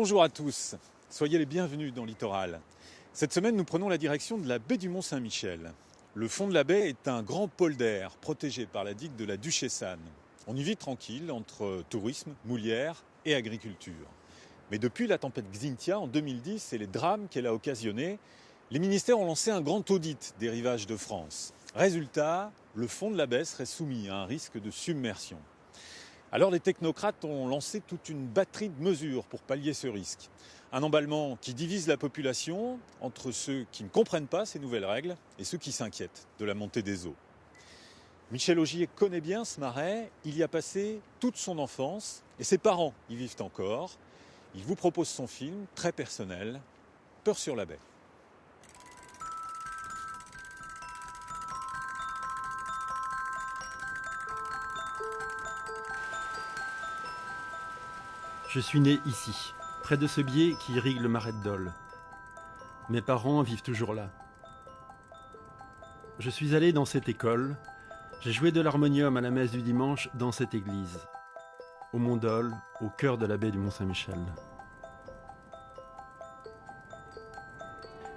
Bonjour à tous, soyez les bienvenus dans Littoral. Cette semaine, nous prenons la direction de la baie du Mont-Saint-Michel. Le fond de la baie est un grand pôle d'air protégé par la digue de la Duchessane. On y vit tranquille entre tourisme, moulière et agriculture. Mais depuis la tempête Xynthia en 2010 et les drames qu'elle a occasionnés, les ministères ont lancé un grand audit des rivages de France. Résultat, le fond de la baie serait soumis à un risque de submersion. Alors les technocrates ont lancé toute une batterie de mesures pour pallier ce risque. Un emballement qui divise la population entre ceux qui ne comprennent pas ces nouvelles règles et ceux qui s'inquiètent de la montée des eaux. Michel Augier connaît bien ce marais, il y a passé toute son enfance et ses parents y vivent encore. Il vous propose son film très personnel, Peur sur la baie. Je suis né ici, près de ce biais qui irrigue le marais de Dole. Mes parents vivent toujours là. Je suis allé dans cette école, j'ai joué de l'harmonium à la messe du dimanche dans cette église, au Mont Dole, au cœur de la baie du Mont-Saint-Michel.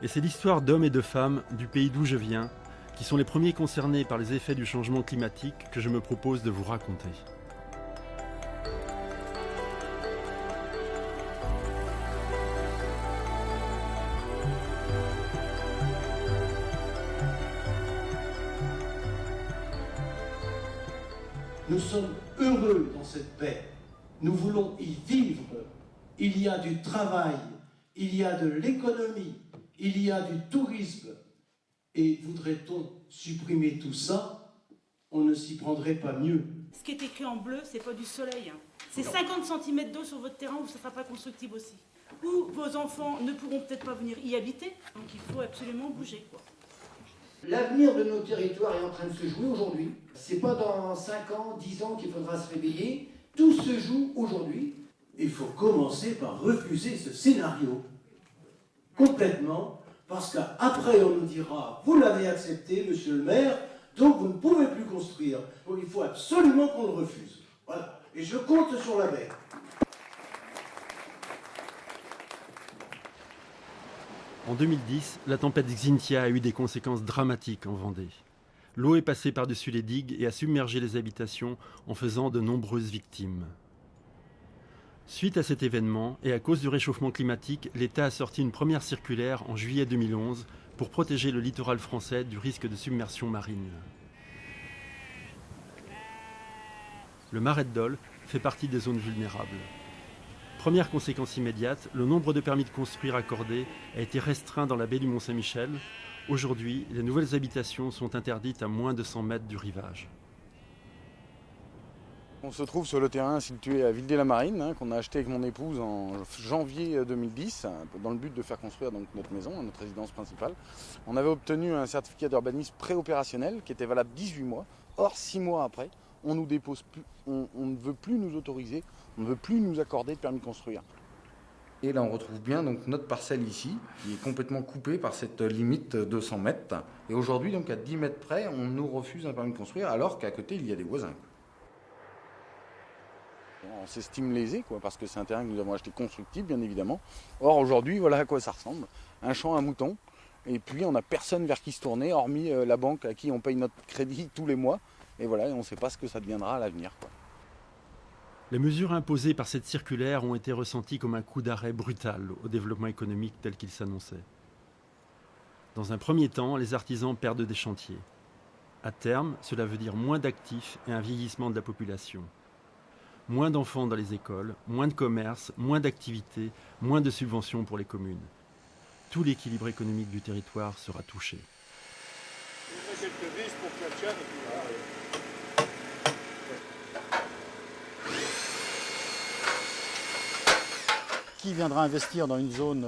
Et c'est l'histoire d'hommes et de femmes du pays d'où je viens, qui sont les premiers concernés par les effets du changement climatique que je me propose de vous raconter. Nous sommes heureux dans cette baie. Nous voulons y vivre. Il y a du travail, il y a de l'économie, il y a du tourisme. Et voudrait-on supprimer tout ça, on ne s'y prendrait pas mieux. Ce qui est écrit en bleu, c'est pas du soleil. C'est 50 cm d'eau sur votre terrain où ça ne sera pas constructible aussi. Ou vos enfants ne pourront peut-être pas venir y habiter. Donc il faut absolument bouger, quoi. L'avenir de nos territoires est en train de se jouer aujourd'hui. C'est pas dans 5 ans, 10 ans qu'il faudra se réveiller. Tout se joue aujourd'hui. Il faut commencer par refuser ce scénario. Complètement. Parce qu'après, on nous dira, vous l'avez accepté, monsieur le maire, donc vous ne pouvez plus construire. Donc il faut absolument qu'on le refuse. Voilà. Et je compte sur la baie. En 2010, la tempête Xynthia a eu des conséquences dramatiques en Vendée. L'eau est passée par-dessus les digues et a submergé les habitations en faisant de nombreuses victimes. Suite à cet événement et à cause du réchauffement climatique, l'État a sorti une première circulaire en juillet 2011 pour protéger le littoral français du risque de submersion marine. Le marais de Dole fait partie des zones vulnérables. Première conséquence immédiate, le nombre de permis de construire accordés a été restreint dans la baie du Mont-Saint-Michel. Aujourd'hui, les nouvelles habitations sont interdites à moins de 100 mètres du rivage. On se trouve sur le terrain situé à Vildé-la-Marine, qu'on a acheté avec mon épouse en janvier 2010, dans le but de faire construire donc, notre maison, notre résidence principale. On avait obtenu un certificat d'urbanisme préopérationnel qui était valable 18 mois. Or, 6 mois après, on nous dépose plus, on ne veut plus nous autoriser, on ne veut plus nous accorder de permis de construire. Et là on retrouve bien donc, notre parcelle ici, qui est complètement coupée par cette limite de 100 mètres. Et aujourd'hui, donc à 10 mètres près, on nous refuse un permis de construire, alors qu'à côté, il y a des voisins. On s'estime lésé, parce que c'est un terrain que nous avons acheté constructible, bien évidemment. Or aujourd'hui, voilà à quoi ça ressemble. Un champ à moutons, et puis on n'a personne vers qui se tourner, hormis la banque à qui on paye notre crédit tous les mois. Et voilà, on ne sait pas ce que ça deviendra à l'avenir. Les mesures imposées par cette circulaire ont été ressenties comme un coup d'arrêt brutal au développement économique tel qu'il s'annonçait. Dans un premier temps, les artisans perdent des chantiers. À terme, cela veut dire moins d'actifs et un vieillissement de la population. Moins d'enfants dans les écoles, moins de commerces, moins d'activités, moins de subventions pour les communes. Tout l'équilibre économique du territoire sera touché. Qui viendra investir dans une zone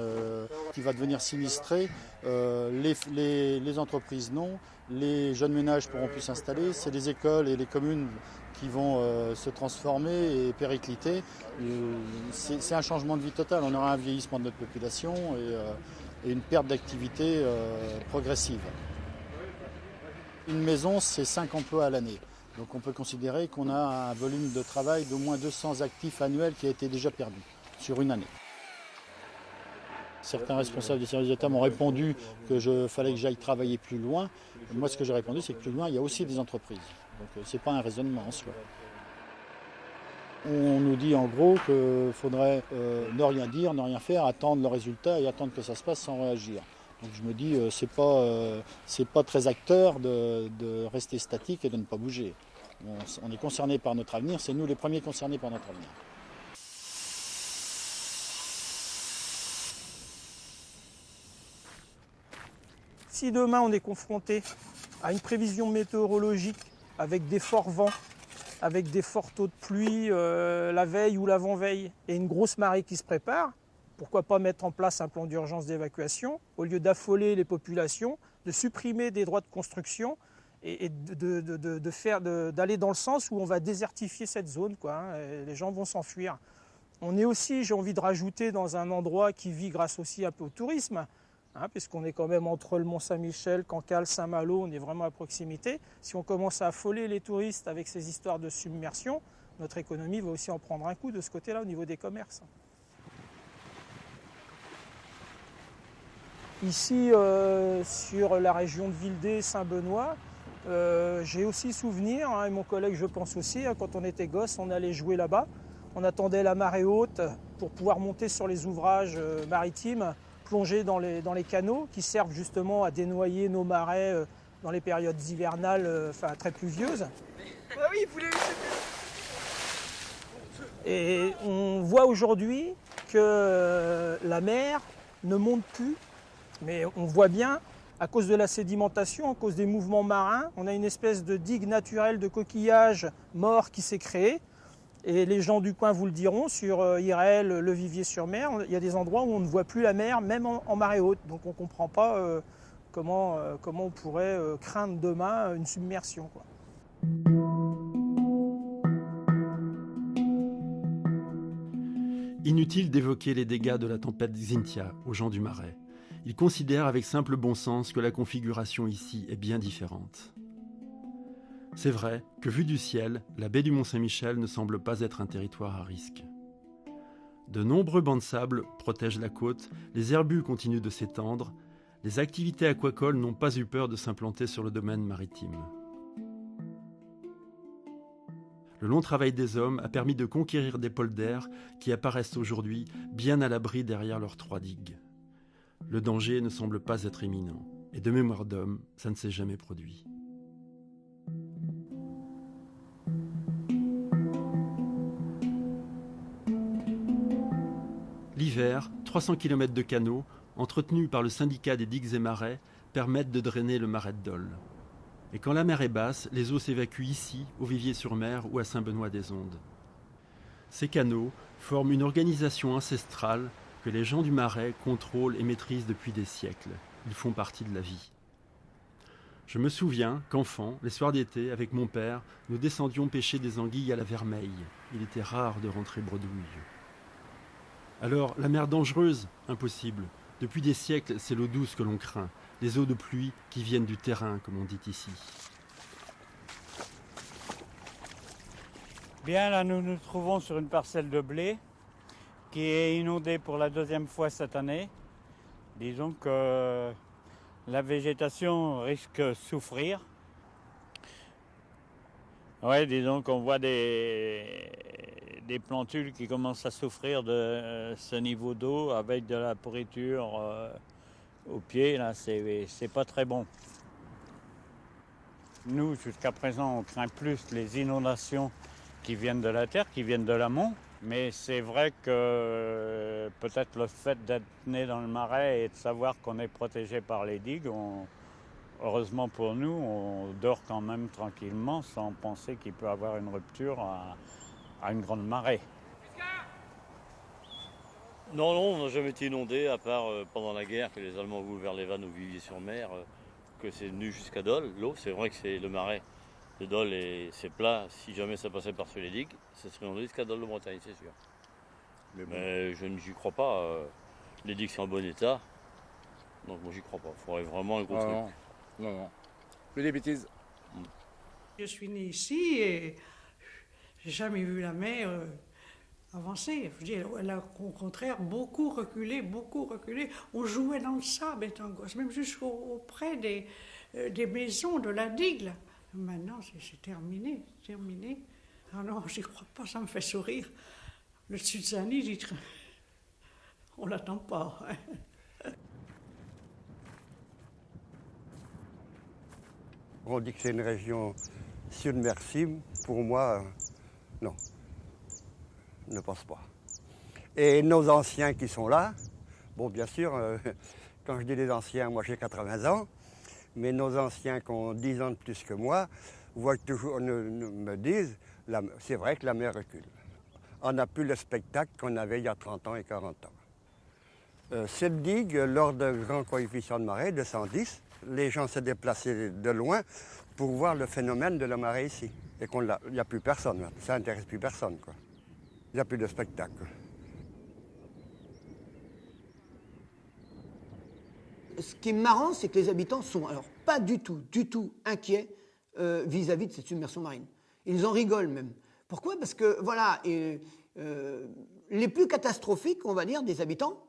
qui va devenir sinistrée, les entreprises non, les jeunes ménages pourront plus s'installer, c'est les écoles et les communes qui vont se transformer et péricliter. C'est un changement de vie total, on aura un vieillissement de notre population et une perte d'activité progressive. Une maison, c'est 5 emplois à l'année. Donc on peut considérer qu'on a un volume de travail d'au moins 200 actifs annuels qui a été déjà perdu sur une année. Certains responsables des services d'État m'ont répondu qu'il fallait que j'aille travailler plus loin. Moi, ce que j'ai répondu, c'est que plus loin, il y a aussi des entreprises. Donc, ce n'est pas un raisonnement en soi. On nous dit en gros qu'il faudrait ne rien dire, ne rien faire, attendre le résultat et attendre que ça se passe sans réagir. Donc je me dis, c'est pas très acteur de rester statique et de ne pas bouger. On est concerné par notre avenir, c'est nous les premiers concernés par notre avenir. Si demain on est confronté à une prévision météorologique avec des forts vents, avec des forts taux de pluie la veille ou l'avant-veille et une grosse marée qui se prépare, pourquoi pas mettre en place un plan d'urgence d'évacuation au lieu d'affoler les populations, de supprimer des droits de construction et d'aller dans le sens où on va désertifier cette zone, quoi, hein, et les gens vont s'enfuir. On est aussi, j'ai envie de rajouter, dans un endroit qui vit grâce aussi un peu au tourisme, hein, puisqu'on est quand même entre le Mont-Saint-Michel, Cancale, Saint-Malo, on est vraiment à proximité. Si on commence à affoler les touristes avec ces histoires de submersion, notre économie va aussi en prendre un coup de ce côté-là au niveau des commerces. Ici, sur la région de Vildé, Saint-Benoît, j'ai aussi souvenir, hein, et mon collègue je pense aussi, hein, quand on était gosse, on allait jouer là-bas. On attendait la marée haute pour pouvoir monter sur les ouvrages maritimes, plonger dans les canaux qui servent justement à dénoyer nos marais dans les périodes hivernales, très pluvieuses. Ah oui, vous l'avez fait. Et on voit aujourd'hui que la mer ne monte plus, mais on voit bien, à cause de la sédimentation, à cause des mouvements marins, on a une espèce de digue naturelle de coquillages morts qui s'est créée. Et les gens du coin vous le diront, sur Irel, le Vivier-sur-Mer, il y a des endroits où on ne voit plus la mer, même en marée haute. Donc on ne comprend pas comment on pourrait craindre demain une submersion, quoi. Inutile d'évoquer les dégâts de la tempête Xynthia aux gens du Marais. Ils considèrent avec simple bon sens que la configuration ici est bien différente. C'est vrai que, vue du ciel, la baie du Mont-Saint-Michel ne semble pas être un territoire à risque. De nombreux bancs de sable protègent la côte, les herbus continuent de s'étendre, les activités aquacoles n'ont pas eu peur de s'implanter sur le domaine maritime. Le long travail des hommes a permis de conquérir des polders qui apparaissent aujourd'hui bien à l'abri derrière leurs 3 digues. Le danger ne semble pas être imminent, et de mémoire d'homme, ça ne s'est jamais produit. L'hiver, 300 km de canaux, entretenus par le syndicat des digues et marais, permettent de drainer le marais de Dole. Et quand la mer est basse, les eaux s'évacuent ici, au Vivier-sur-Mer ou à Saint-Benoît-des-Ondes. Ces canaux forment une organisation ancestrale que les gens du Marais contrôlent et maîtrisent depuis des siècles. Ils font partie de la vie. Je me souviens qu'enfant, les soirs d'été, avec mon père, nous descendions pêcher des anguilles à la vermeille. Il était rare de rentrer bredouille. Alors, la mer dangereuse? Impossible. Depuis des siècles, c'est l'eau douce que l'on craint, les eaux de pluie qui viennent du terrain, comme on dit ici. Bien, là, nous nous trouvons sur une parcelle de blé qui est inondée pour la 2e fois cette année. Disons que la végétation risque de souffrir. Oui, disons qu'on voit des plantules qui commencent à souffrir de ce niveau d'eau avec de la pourriture au pied. Là, c'est pas très bon. Nous, jusqu'à présent, on craint plus les inondations qui viennent de la terre, qui viennent de l'amont. Mais c'est vrai que peut-être le fait d'être né dans le Marais et de savoir qu'on est protégé par les digues, heureusement pour nous, on dort quand même tranquillement sans penser qu'il peut y avoir une rupture à une grande marée. Non, on n'a jamais été inondé, à part pendant la guerre, que les Allemands ont ouvert les vannes au Vivier-sur-Mer, que c'est venu jusqu'à Dole. L'eau, c'est vrai que c'est le Marais de Dole et c'est plat. Si jamais ça passait par-dessus les digues, ça serait inondé jusqu'à Dole de Bretagne, c'est sûr. Mais je n'y crois pas. Les digues sont en bon état, donc moi j'y crois pas. Il faudrait vraiment un gros truc. Non. Plus des bêtises. Je suis née ici et j'ai jamais vu la mer avancé. Je dis, elle a au contraire beaucoup reculé, beaucoup reculé. On jouait dans le sable étant gosse, même jusqu'auprès des maisons de la digue. Là. Maintenant, c'est terminé, terminé. Ah non, j'y crois pas, ça me fait sourire. Le Sud-Sani dit, on l'attend pas. On dit que c'est une région submersible. Pour moi, non. Je ne pense pas. Et nos anciens qui sont là, bon, bien sûr, quand je dis les anciens, moi j'ai 80 ans, mais nos anciens qui ont 10 ans de plus que moi, voient toujours, me disent, c'est vrai que la mer recule. On n'a plus le spectacle qu'on avait il y a 30 ans et 40 ans. Cette digue, lors de grands coefficients de marée, de 110, les gens se déplaçaient de loin pour voir le phénomène de la marée ici. Et qu'il n'y a plus personne, ça n'intéresse plus personne, quoi. Il n'y a plus de spectacle. Ce qui est marrant, c'est que les habitants sont alors pas du tout inquiets vis-à-vis de cette submersion marine. Ils en rigolent même. Pourquoi? Parce que, voilà, les plus catastrophiques, on va dire, des habitants,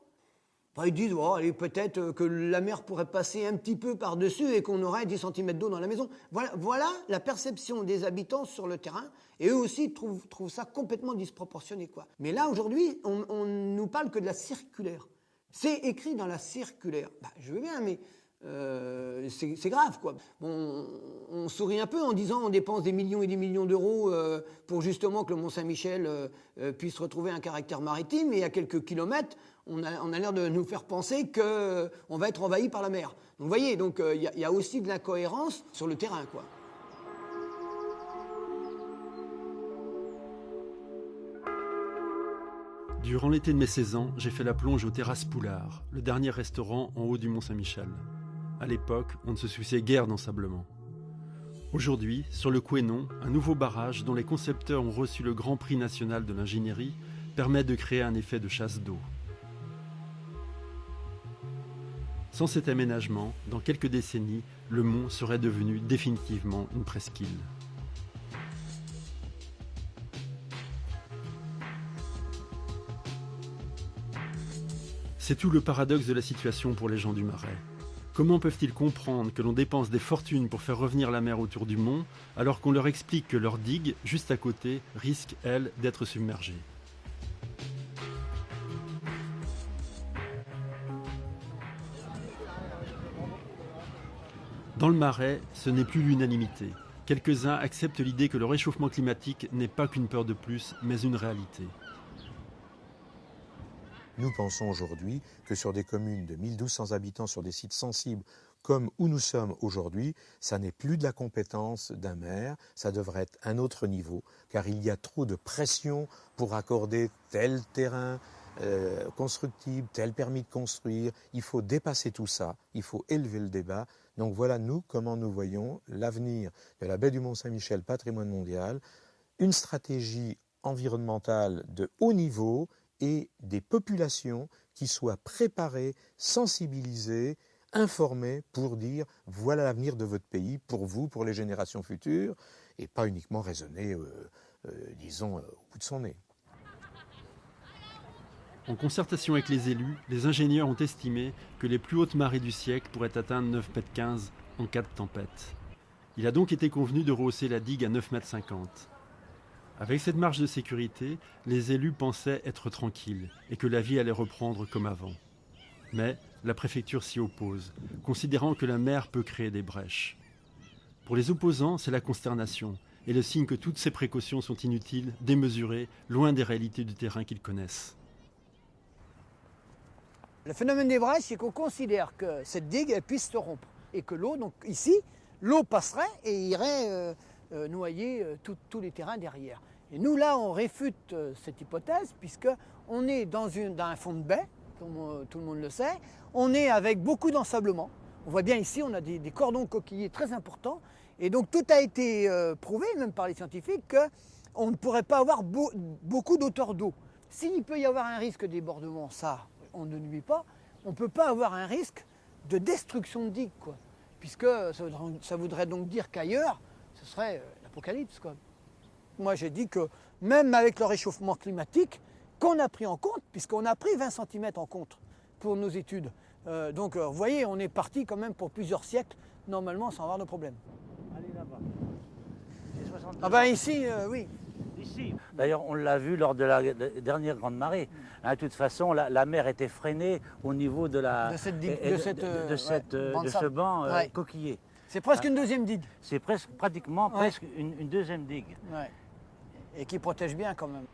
ils disent, oh, allez, peut-être que la mer pourrait passer un petit peu par-dessus et qu'on aurait 10 cm d'eau dans la maison. Voilà la perception des habitants sur le terrain. Et eux aussi trouvent ça complètement disproportionné, quoi. Mais là, aujourd'hui, on nous parle que de la circulaire. C'est écrit dans la circulaire. Je veux bien, mais c'est grave, quoi. Bon, on sourit un peu en disant on dépense des millions et des millions d'euros pour justement que le Mont-Saint-Michel puisse retrouver un caractère maritime. Et à quelques kilomètres, on a l'air de nous faire penser qu'on va être envahi par la mer. Donc, vous voyez, il y a aussi de l'incohérence sur le terrain, quoi. Durant l'été de mes 16 ans, j'ai fait la plonge aux Terrasses Poulard, le dernier restaurant en haut du Mont-Saint-Michel. À l'époque, on ne se souciait guère d'ensablement. Aujourd'hui, sur le Couesnon, un nouveau barrage dont les concepteurs ont reçu le Grand Prix national de l'ingénierie permet de créer un effet de chasse d'eau. Sans cet aménagement, dans quelques décennies, le mont serait devenu définitivement une presqu'île. C'est tout le paradoxe de la situation pour les gens du Marais. Comment peuvent-ils comprendre que l'on dépense des fortunes pour faire revenir la mer autour du mont, alors qu'on leur explique que leur digue, juste à côté, risque, elle, d'être submergée? Dans le Marais, ce n'est plus l'unanimité. Quelques-uns acceptent l'idée que le réchauffement climatique n'est pas qu'une peur de plus, mais une réalité. Nous pensons aujourd'hui que sur des communes de 1200 habitants, sur des sites sensibles comme où nous sommes aujourd'hui, ça n'est plus de la compétence d'un maire, ça devrait être un autre niveau, car il y a trop de pression pour accorder tel terrain constructible, tel permis de construire. Il faut dépasser tout ça, il faut élever le débat. Donc voilà, nous, comment nous voyons l'avenir de la baie du Mont-Saint-Michel, patrimoine mondial, une stratégie environnementale de haut niveau et des populations qui soient préparées, sensibilisées, informées pour dire voilà l'avenir de votre pays, pour vous, pour les générations futures, et pas uniquement raisonner, disons, au bout de son nez. En concertation avec les élus, les ingénieurs ont estimé que les plus hautes marées du siècle pourraient atteindre 9,15 m en cas de tempête. Il a donc été convenu de rehausser la digue à 9,50 m. Avec cette marge de sécurité, les élus pensaient être tranquilles et que la vie allait reprendre comme avant. Mais la préfecture s'y oppose, considérant que la mer peut créer des brèches. Pour les opposants, c'est la consternation et le signe que toutes ces précautions sont inutiles, démesurées, loin des réalités du terrain qu'ils connaissent. Le phénomène des brèches, c'est qu'on considère que cette digue elle puisse se rompre et que l'eau, donc ici, l'eau passerait et irait noyer tous les terrains derrière. Et nous, là, on réfute cette hypothèse, puisqu'on est dans un fond de baie, comme tout le monde le sait. On est avec beaucoup d'ensablement. On voit bien ici, on a des cordons coquilliers très importants. Et donc, tout a été prouvé, même par les scientifiques, qu'on ne pourrait pas avoir beaucoup d'auteur d'eau. S'il peut y avoir un risque de débordement, ça, on ne nuit pas. On ne peut pas avoir un risque de destruction de digues, quoi. Puisque ça voudrait donc dire qu'ailleurs, ce serait l'apocalypse, quoi. Moi, j'ai dit que même avec le réchauffement climatique, qu'on a pris en compte, puisqu'on a pris 20 cm en compte pour nos études. Donc vous voyez, on est parti quand même pour plusieurs siècles, normalement sans avoir de problème. Allez là-bas. Ah ben ici, oui. Ici. D'ailleurs, on l'a vu lors de la dernière grande marée. Hein, de toute façon, la mer était freinée au niveau de ce banc coquillé. C'est presque une deuxième digue. C'est pratiquement presque une deuxième digue. Ouais. Et qui protège bien quand même.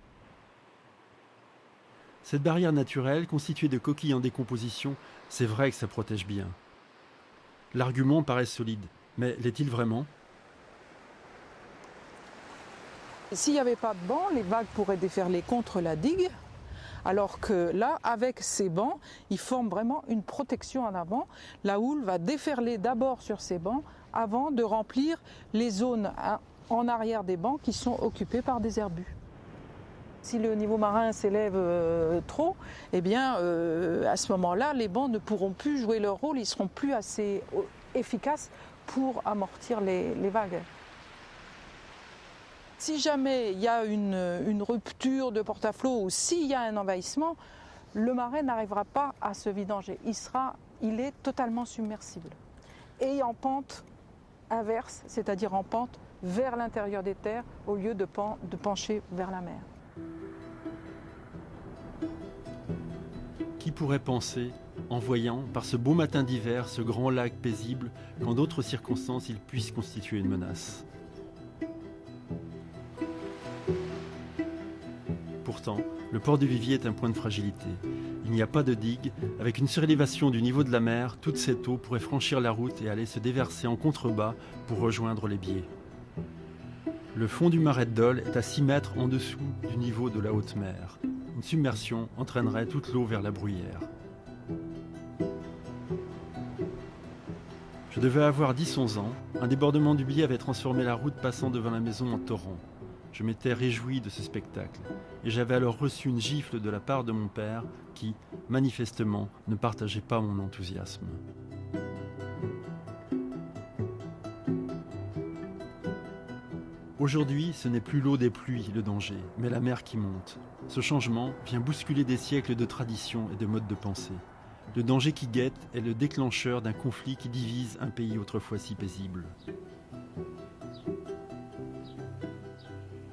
Cette barrière naturelle, constituée de coquilles en décomposition, c'est vrai que ça protège bien. L'argument paraît solide, mais l'est-il vraiment ? S'il n'y avait pas de banc, les vagues pourraient déferler contre la digue, alors que là, avec ces bancs, ils forment vraiment une protection en avant. La houle va déferler d'abord sur ces bancs avant de remplir les zones en arrière des bancs qui sont occupées par des herbus. Si le niveau marin s'élève trop, eh bien, à ce moment-là, les bancs ne pourront plus jouer leur rôle, ils ne seront plus assez efficaces pour amortir les vagues. Si jamais il y a une rupture de porte-à-flot ou s'il y a un envahissement, le marais n'arrivera pas à se vidanger. Il est totalement submersible. Et en pente inverse, c'est-à-dire en pente vers l'intérieur des terres au lieu de pencher vers la mer. Qui pourrait penser, en voyant, par ce beau matin d'hiver, ce grand lac paisible, qu'en d'autres circonstances il puisse constituer une menace ? Pourtant, le port de Viviers est un point de fragilité. Il n'y a pas de digue. Avec une surélévation du niveau de la mer, toute cette eau pourrait franchir la route et aller se déverser en contrebas pour rejoindre les biais. Le fond du marais de Dole est à 6 mètres en dessous du niveau de la haute mer. Une submersion entraînerait toute l'eau vers la bruyère. Je devais avoir 10-11 ans. Un débordement du biais avait transformé la route passant devant la maison en torrent. Je m'étais réjoui de ce spectacle et j'avais alors reçu une gifle de la part de mon père qui, manifestement, ne partageait pas mon enthousiasme. Aujourd'hui, ce n'est plus l'eau des pluies le danger, mais la mer qui monte. Ce changement vient bousculer des siècles de traditions et de modes de pensée. Le danger qui guette est le déclencheur d'un conflit qui divise un pays autrefois si paisible.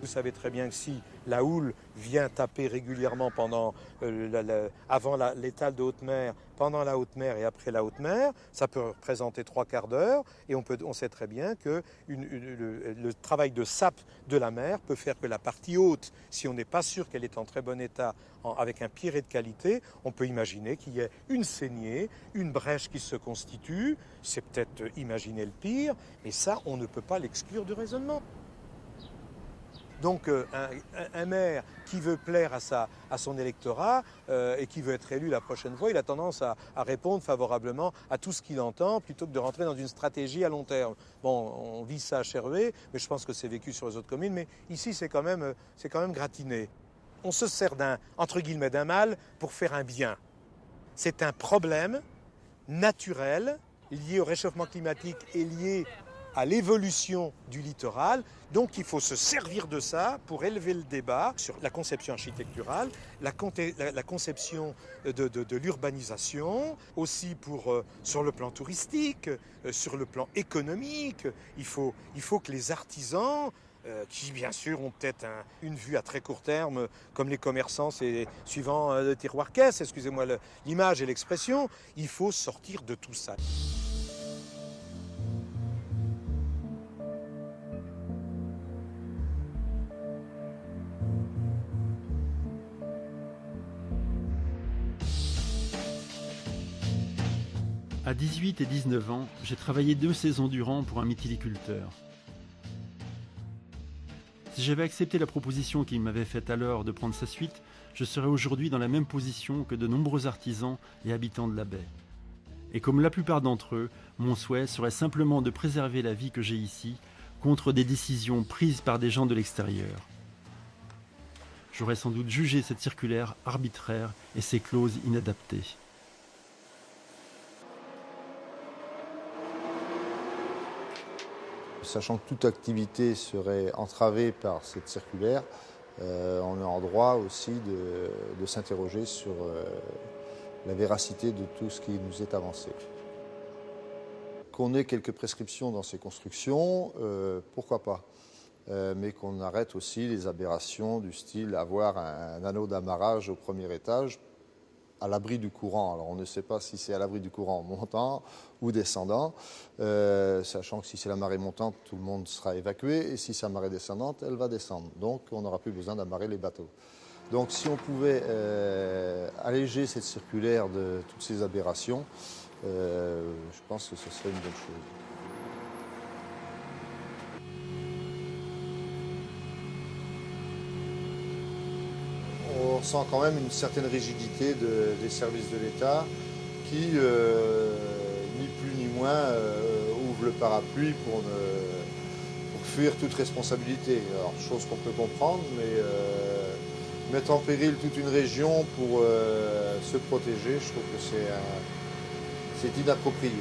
Vous savez très bien que si la houle vient taper régulièrement avant l'étale de haute mer, pendant la haute mer et après la haute mer, ça peut représenter 3 quarts d'heure et on sait très bien que le travail de sape de la mer peut faire que la partie haute, si on n'est pas sûr qu'elle est en très bon état, avec un pierret de qualité, on peut imaginer qu'il y ait une saignée, une brèche qui se constitue, c'est peut-être imaginer le pire, mais ça on ne peut pas l'exclure du raisonnement. Donc un maire qui veut plaire à son électorat et qui veut être élu la prochaine fois, il a tendance à répondre favorablement à tout ce qu'il entend plutôt que de rentrer dans une stratégie à long terme. Bon, on vit ça à Chervé, mais je pense que c'est vécu sur les autres communes, mais ici c'est quand même gratiné. On se sert entre guillemets d'un mal pour faire un bien. C'est un problème naturel lié au réchauffement climatique et lié à l'évolution du littoral. Donc il faut se servir de ça pour élever le débat sur la conception architecturale, la conception de l'urbanisation, aussi sur le plan touristique, sur le plan économique. Il faut que les artisans, qui bien sûr ont peut-être une vue à très court terme, comme les commerçants, c'est suivant le tiroir-caisse, excusez-moi l'image et l'expression, il faut sortir de tout ça. À 18 et 19 ans, j'ai travaillé 2 saisons durant pour un mytiliculteur. Si j'avais accepté la proposition qu'il m'avait faite alors de prendre sa suite, je serais aujourd'hui dans la même position que de nombreux artisans et habitants de la baie. Et comme la plupart d'entre eux, mon souhait serait simplement de préserver la vie que j'ai ici contre des décisions prises par des gens de l'extérieur. J'aurais sans doute jugé cette circulaire arbitraire et ses clauses inadaptées. Sachant que toute activité serait entravée par cette circulaire, on est en droit aussi de s'interroger sur la véracité de tout ce qui nous est avancé. Qu'on ait quelques prescriptions dans ces constructions, pourquoi pas, mais qu'on arrête aussi les aberrations du style avoir un anneau d'amarrage au premier étage à l'abri du courant. Alors on ne sait pas si c'est à l'abri du courant montant ou descendant, sachant que si c'est la marée montante, tout le monde sera évacué, et si c'est la marée descendante, elle va descendre. Donc on n'aura plus besoin d'amarrer les bateaux. Donc si on pouvait alléger cette circulaire de toutes ces aberrations, je pense que ce serait une bonne chose. On sent quand même une certaine rigidité des services de l'État qui, ni plus ni moins, ouvrent le parapluie pour fuir toute responsabilité. Alors, chose qu'on peut comprendre, mais mettre en péril toute une région pour se protéger, je trouve que c'est inapproprié.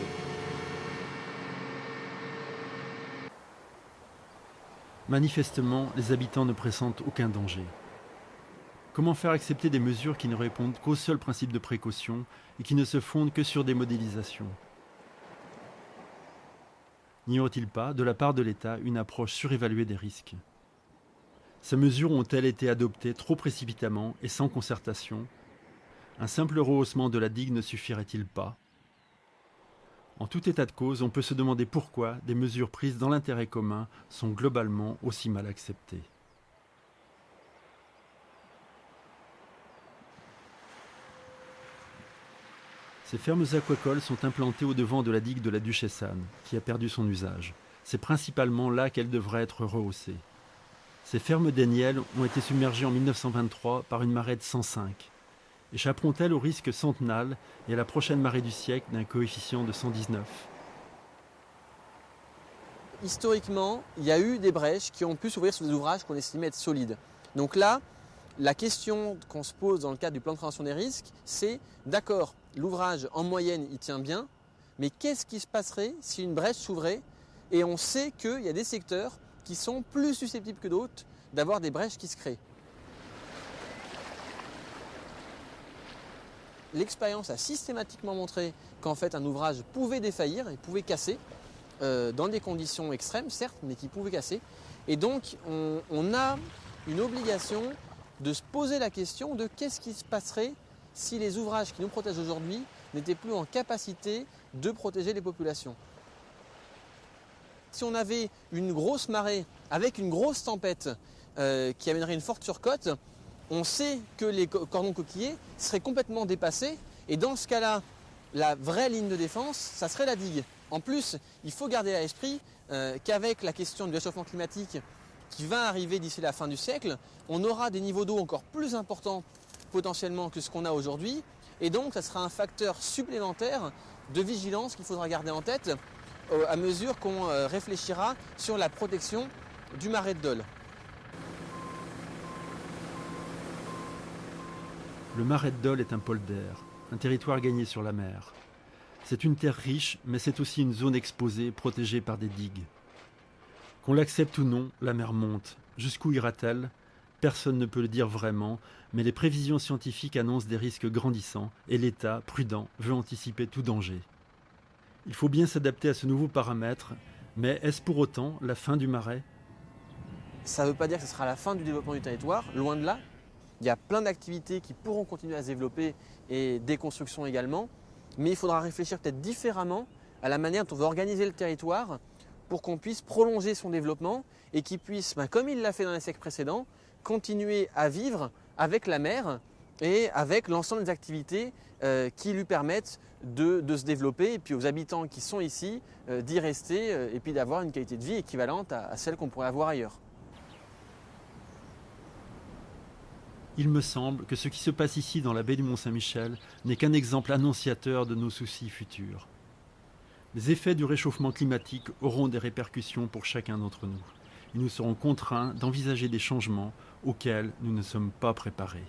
Manifestement, les habitants ne pressentent aucun danger. Comment faire accepter des mesures qui ne répondent qu'au seul principe de précaution et qui ne se fondent que sur des modélisations? N'y aurait-il pas, de la part de l'État, une approche surévaluée des risques? Ces mesures ont-elles été adoptées trop précipitamment et sans concertation? Un simple rehaussement de la digue ne suffirait-il pas? En tout état de cause, on peut se demander pourquoi des mesures prises dans l'intérêt commun sont globalement aussi mal acceptées. Ces fermes aquacoles sont implantées au-devant de la digue de la Duchessane, qui a perdu son usage. C'est principalement là qu'elles devraient être rehaussées. Ces fermes d'Aignelles ont été submergées en 1923 par une marée de 105. Échapperont-elles au risque centenal et à la prochaine marée du siècle d'un coefficient de 119? Historiquement, il y a eu des brèches qui ont pu s'ouvrir sur des ouvrages qu'on estimait être solides. Donc là, la question qu'on se pose dans le cadre du plan de prévention des risques, c'est d'accord, l'ouvrage en moyenne il tient bien, mais qu'est-ce qui se passerait si une brèche s'ouvrait? Et on sait qu'il y a des secteurs qui sont plus susceptibles que d'autres d'avoir des brèches qui se créent. L'expérience a systématiquement montré qu'en fait un ouvrage pouvait défaillir, il pouvait casser, dans des conditions extrêmes certes, mais qui pouvait casser. Et donc on a une obligation de se poser la question de qu'est-ce qui se passerait si les ouvrages qui nous protègent aujourd'hui n'étaient plus en capacité de protéger les populations. Si on avait une grosse marée avec une grosse tempête qui amènerait une forte surcote, on sait que les cordons coquillers seraient complètement dépassés et dans ce cas-là, la vraie ligne de défense, ça serait la digue. En plus, il faut garder à l'esprit qu'avec la question du réchauffement climatique qui va arriver d'ici la fin du siècle, on aura des niveaux d'eau encore plus importants potentiellement que ce qu'on a aujourd'hui et donc ça sera un facteur supplémentaire de vigilance qu'il faudra garder en tête à mesure qu'on réfléchira sur la protection du marais de Dole. Le marais de Dole est un polder, un territoire gagné sur la mer. C'est une terre riche, mais c'est aussi une zone exposée, protégée par des digues. Qu'on l'accepte ou non, la mer monte. Jusqu'où ira-t-elle? Personne ne peut le dire vraiment, mais les prévisions scientifiques annoncent des risques grandissants et l'État, prudent, veut anticiper tout danger. Il faut bien s'adapter à ce nouveau paramètre, mais est-ce pour autant la fin du marais? Ça ne veut pas dire que ce sera la fin du développement du territoire, loin de là. Il y a plein d'activités qui pourront continuer à se développer et des constructions également, mais il faudra réfléchir peut-être différemment à la manière dont on veut organiser le territoire pour qu'on puisse prolonger son développement et qu'il puisse, comme il l'a fait dans les siècles précédents, continuer à vivre avec la mer et avec l'ensemble des activités qui lui permettent de se développer et puis aux habitants qui sont ici d'y rester et puis d'avoir une qualité de vie équivalente à celle qu'on pourrait avoir ailleurs. Il me semble que ce qui se passe ici dans la baie du Mont-Saint-Michel n'est qu'un exemple annonciateur de nos soucis futurs. Les effets du réchauffement climatique auront des répercussions pour chacun d'entre nous. Et nous serons contraints d'envisager des changements auxquels nous ne sommes pas préparés.